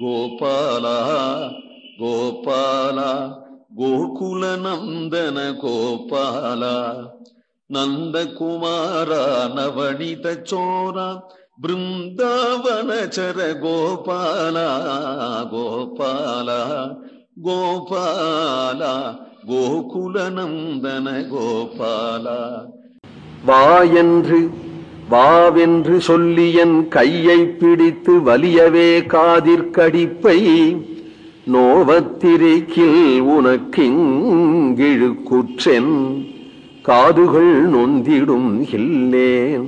கோபால கோபால கோகுல நந்தன கோபால நந்தகுமார நவனித சோர பிருந்தாவனச்சர கோபால கோபால கோபால கோகுல நந்தன கோபால. வாயென்று வாவென்று சொல்லி என் கையை பிடித்து வலியவே காதிற்கடிப்பை நோவத்திரைக்கில் உனக்கிங்கிழுக்குற்றென் காதுகள் நொந்திடும் இல்லேன்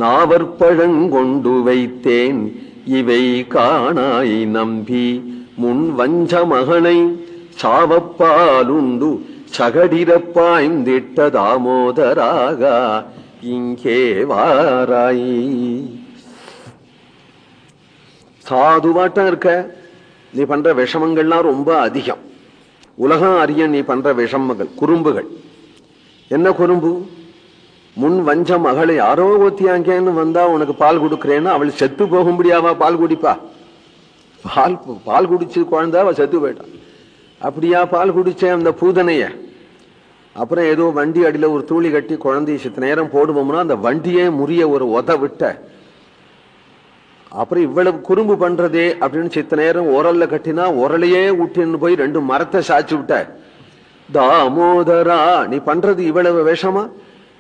நாவற்பழங்கொண்டு வைத்தேன் இவை காணாய் நம்பி முன் வஞ்ச மகனை சாவப்பாலுண்டு சகடிரப்பாய்ந்திட்ட தாமோதராக இங்கே வாராய். சாதுவாட்டம் இருக்க, நீ பண்ற விஷமங்கள்லாம் ரொம்ப அதிகம். உலகம் அறிய நீ பண்ற விஷமங்கள் குறும்புகள். என்ன குறும்பு? முன் வஞ்ச மகளை யாரோ ஒத்தியாங்கன்னு வந்தா உனக்கு பால் கொடுக்கிறேன்னு அவள் செத்து போகும்படியாவா பால் குடிப்பா? பால் குடிச்சு குழந்தை அவ செத்து போயிட்டான். அப்படியா பால் குடிச்சேன் அந்த பூதனைய? அப்புறம் ஏதோ வண்டி அடியில ஒரு தூளி கட்டி குழந்தைய சித்த நேரம் போடுவோம்னா அந்த வண்டியே முறிய ஒரு உத விட்ட. அப்புறம் இவ்வளவு குறும்பு பண்றதே அப்படின்னு சித்த நேரம் உரல்ல கட்டினா உரலையே விட்டுன்னு போய் 2 மரத்தை சாச்சு விட்ட. தாமோதரா, நீ பண்றது இவ்வளவு விஷமா?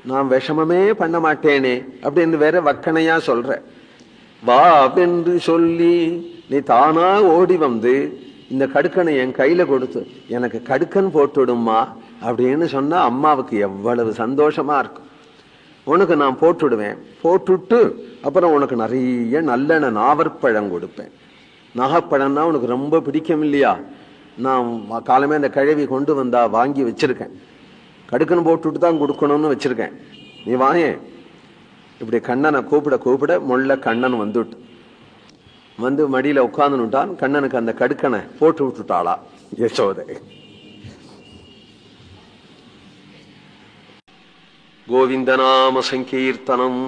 நான் விஷமமே பண்ண மாட்டேனே அப்படின்னு வேற வக்கனையா சொல்ற. வா என்று சொல்லி நீ தானா ஓடி வந்து இந்த கடுக்கனை என் கையில கொடுத்து எனக்கு கடுக்கன் போட்டுடுமா அப்படின்னு சொன்னா அம்மாவுக்கு எவ்வளவு சந்தோஷமா இருக்கும். உனக்கு நான் போட்டுடுவேன். போட்டுட்டு அப்புறம் உனக்கு நிறைய நல்லெண்ணெய் நாவற்பழம் கொடுப்பேன். நாகப்பழம்னா உனக்கு ரொம்ப பிடிக்கும் இல்லையா? நான் காலமே அந்த கிழவி கொண்டு வந்தா வாங்கி வச்சிருக்கேன். கடுக்கன் போட்டுட்டு தான் கொடுக்கணும்னு வச்சிருக்கேன். நீ வாயே. இப்படி கண்ணனை கூப்பிட கூப்பிட முள்ள கண்ணன் வந்துட்டு வந்து மடியில உட்கார்ந்துட்டான். கண்ணனுக்கு அந்த கடுக்கனை போட்டு விட்டுட்டாளா யசோதை. கோவிந்த நாம சங்கீர்த்தனம்.